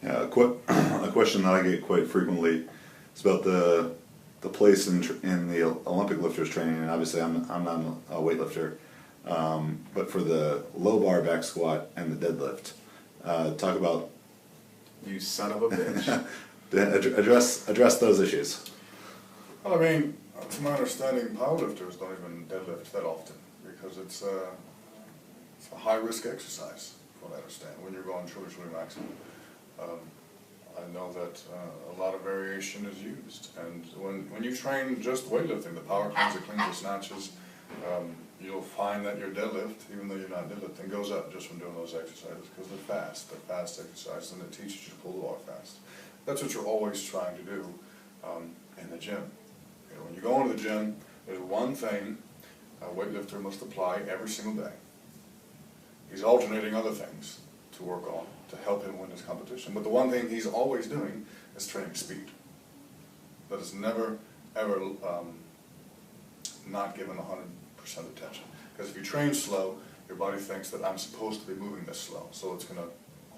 Yeah, a question that I get quite frequently is about the place in the Olympic lifters training, and obviously I'm not a weightlifter, but for the low bar back squat and the deadlift, talk about You son of a bitch. address those issues. Well, I mean, to my understanding, powerlifters don't even deadlift that often because it's a high-risk exercise, from what I understand, when you're going truly maximum. I know that a lot of variation is used, and when you train just weightlifting, the power cleans, the cleans, the snatches, you'll find that your deadlift, even though you're not deadlifting, goes up just from doing those exercises because they're fast exercises, and it teaches you to pull the bar fast. That's what you're always trying to do in the gym. You know, when you go into the gym, there's one thing a weightlifter must apply every single day. He's alternating other things to work on to help him win his competition. But the one thing he's always doing is training speed. That is never, ever not given 100% attention. Because if you train slow, your body thinks that I'm supposed to be moving this slow. So it's going to,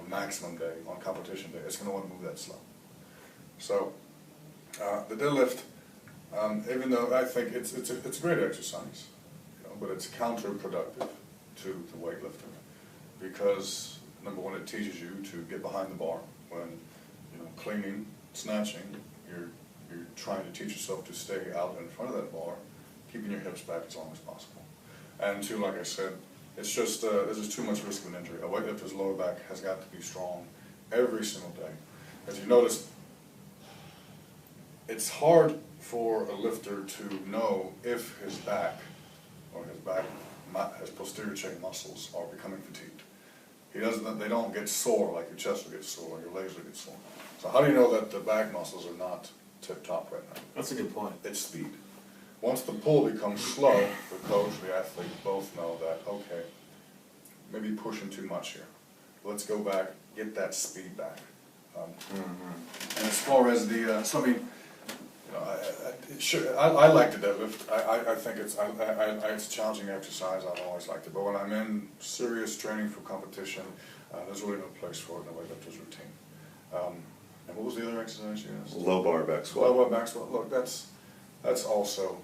on maximum day, on competition day, it's going to want to move that slow. So the deadlift, even though I think it's a great exercise, you know, but it's counterproductive to the weightlifter because number one, it teaches you to get behind the bar when cleaning, snatching. You're trying to teach yourself to stay out in front of that bar, keeping your hips back as long as possible. And two, like I said, it's just there's just too much risk of an injury. A weightlifter's lower back has got to be strong every single day. As you notice, it's hard for a lifter to know if his back or his posterior chain muscles are becoming fatigued. They don't get sore like your chest will get sore or your legs will get sore. So how do you know that the back muscles are not tip-top right now? That's a good point. It's speed. Once the pull becomes slow, the coach, the athlete both know that, okay, maybe pushing too much here. Let's go back, get that speed back. And as far as the, so I mean, I like the deadlift. I think it's a challenging exercise. I've always liked it. But when I'm in serious training for competition, there's really no place for it in a weightlifter's routine. And what was the other exercise you asked? Low bar back squat. Low bar back squat. Look, that's also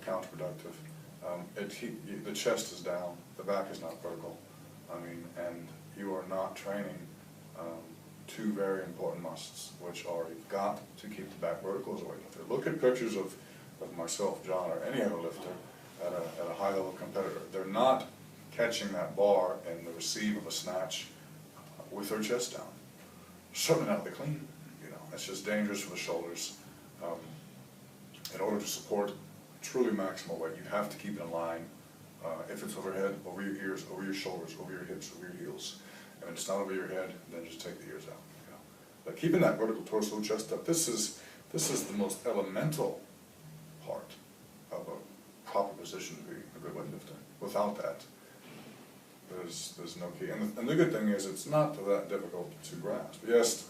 counterproductive. The chest is down. The back is not vertical. I mean, and you are not training two very important muscles, which are you've got to keep the back vertical as a weightlifter. Look at pictures of myself, John, or any other lifter at a high-level competitor. They're not catching that bar in the receive of a snatch with their chest down. Certainly not the clean. It's just dangerous for the shoulders. In order to support truly maximal weight, you have to keep it in line. If it's overhead, over your ears, over your shoulders, over your hips, over your heels. And if it's not over your head, then just take the ears out. But keeping that vertical torso, chest up, this is the most elemental part of a proper position to be a good weightlifter. Without that, there's no key. And the good thing is it's not that difficult to grasp. Yes,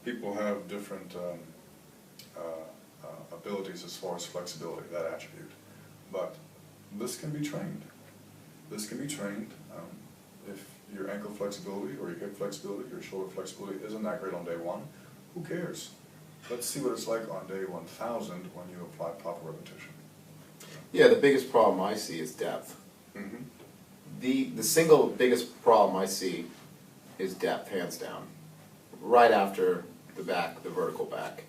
people have different abilities as far as flexibility, that attribute. But this can be trained. This can be trained. If your ankle flexibility or your hip flexibility, your shoulder flexibility isn't that great on day one, who cares? Let's see what it's like on day 1,000 when you apply proper repetition. Yeah, the biggest problem I see is depth. The single biggest problem I see is depth, hands down. Right after the back, the vertical back.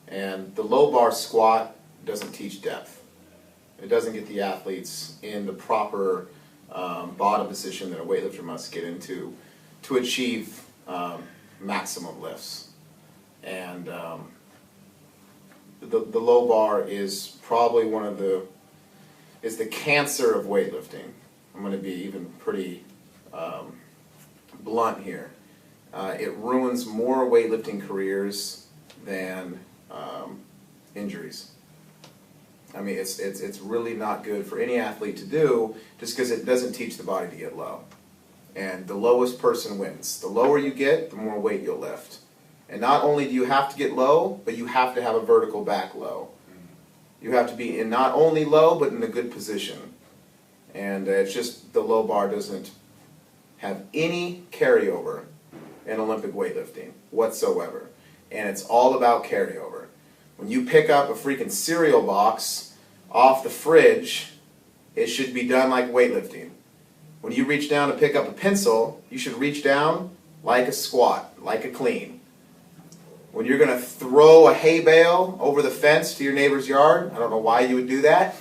And the low bar squat doesn't teach depth. It doesn't get the athletes in the proper bottom position that a weightlifter must get into to achieve maximum lifts. And the low bar is probably is the cancer of weightlifting. I'm going to be even pretty blunt here. It ruins more weightlifting careers than injuries. I mean, it's really not good for any athlete to do just because it doesn't teach the body to get low. And the lowest person wins. The lower you get, the more weight you'll lift. And not only do you have to get low, but you have to have a vertical back low. You have to be in not only low, but in a good position. And it's just the low bar doesn't have any carryover in Olympic weightlifting whatsoever. And it's all about carryover. When you pick up a freaking cereal box off the fridge, it should be done like weightlifting. When you reach down to pick up a pencil, you should reach down like a squat, like a clean. When you're going to throw a hay bale over the fence to your neighbor's yard, I don't know why you would do that.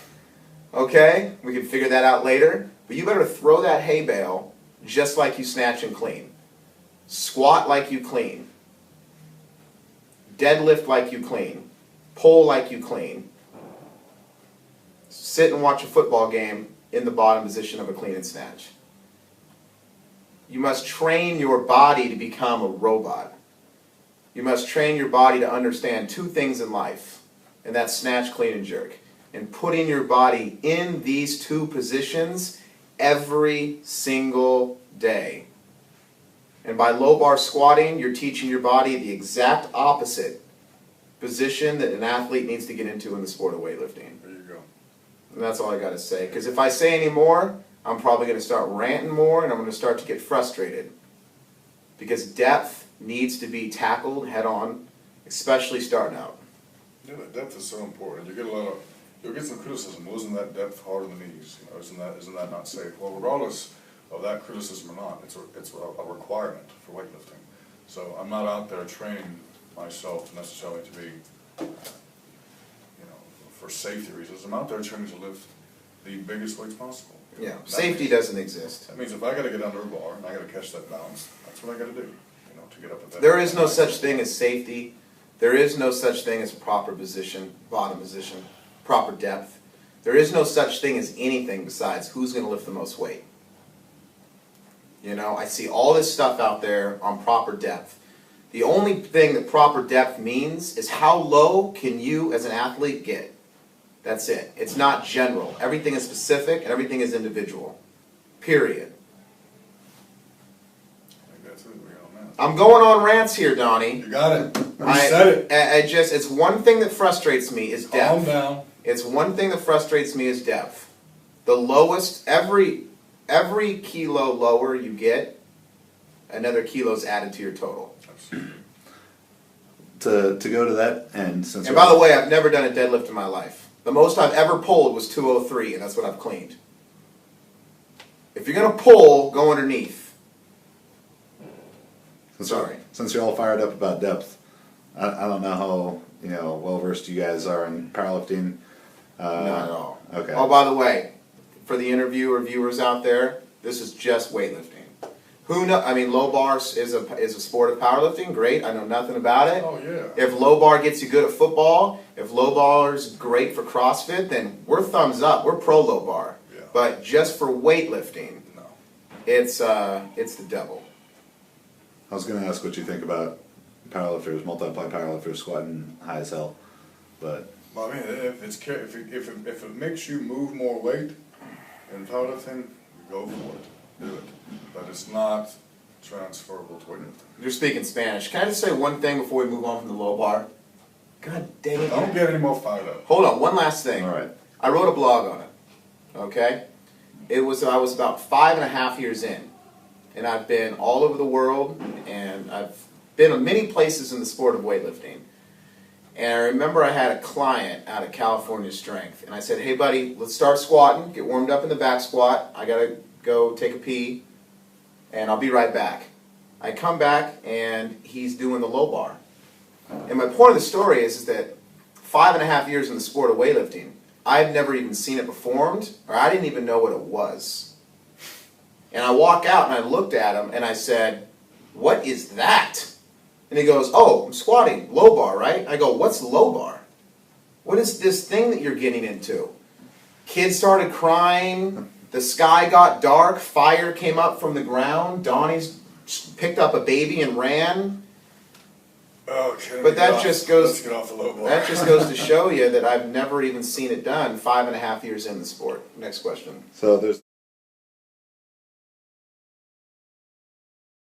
Okay, we can figure that out later. But you better throw that hay bale just like you snatch and clean. Squat like you clean. Deadlift like you clean. Pull like you clean. Sit and watch a football game in the bottom position of a clean and snatch. You must train your body to become a robot. You must train your body to understand two things in life, and that's snatch, clean, and jerk. And putting your body in these two positions every single day. And by low bar squatting, you're teaching your body the exact opposite position that an athlete needs to get into in the sport of weightlifting. There you go. And that's all I got to say. Because if I say any more, I'm probably going to start ranting more, and I'm going to start to get frustrated. Because depth needs to be tackled head on, especially starting out. Yeah, that depth is so important. You'll get some criticism. Well, isn't that depth hard on the knees? You know, isn't that not safe? Well, regardless of that criticism or not, it's a requirement for weightlifting. So I'm not out there training myself necessarily to be, you know, for safety reasons. I'm out there training to lift the biggest weights possible. Yeah, safety doesn't exist. That means if I got to get under a bar and I got to catch that balance, that's what I got to do, you know, to get up at that. There is no such thing as safety. There is no such thing as proper position, bottom position, proper depth. There is no such thing as anything besides who's going to lift the most weight. You know, I see all this stuff out there on proper depth. The only thing that proper depth means is how low can you as an athlete get. That's it. It's not general. Everything is specific and everything is individual. Period. I think that's it. We're on that. I'm going on rants here, Donnie. You got it. You said it. It's one thing that frustrates me is depth. Calm down. It's one thing that frustrates me is depth. The lowest, every kilo lower you get, another kilo is added to your total. To go to that end, since And by the way, I've never done a deadlift in my life. The most I've ever pulled was 203, and that's what I've cleaned. If you're going to pull, go underneath. Since you're all fired up about depth, I don't know how well versed you guys are in powerlifting. Not at all. Okay. Oh, by the way, for the interviewer viewers out there, this is just weightlifting. I mean, low bar is a sport of powerlifting. Great. I know nothing about it. Oh, yeah. If low bar gets you good at football, if low bar is great for CrossFit, then we're thumbs up. We're pro low bar. Yeah. But just for weightlifting, No. it's the devil. I was going to ask what you think about powerlifters, multiply powerlifters squatting high as hell, but Well, I mean, if it makes you move more weight in powerlifting, go for it. Do it. But it's not transferable to weightlifting. You're speaking Spanish. Can I just say one thing before we move on from the low bar? God dang it. Don't get any more fired up. Hold on, one last thing. all right. I wrote a blog on it. Okay? I was about 5.5 years in. And I've been all over the world, and I've been in many places in the sport of weightlifting. And I remember I had a client out of California Strength, and I said, hey buddy, let's start squatting, get warmed up in the back squat, I gotta go take a pee, and I'll be right back. I come back, and he's doing the low bar. And my point of the story is that 5.5 years in the sport of weightlifting, I've never even seen it performed, or I didn't even know what it was. And I walk out, and I looked at him, and I said, what is that? And he goes, oh, I'm squatting, low bar, right? I go, what's low bar? What is this thing that you're getting into? Kids started crying, the sky got dark, fire came up from the ground, Donnie's picked up a baby and ran. Okay, But that just goes, let's get off the low bar. that just goes to show you that I've never even seen it done 5.5 years in the sport. Next question. So there's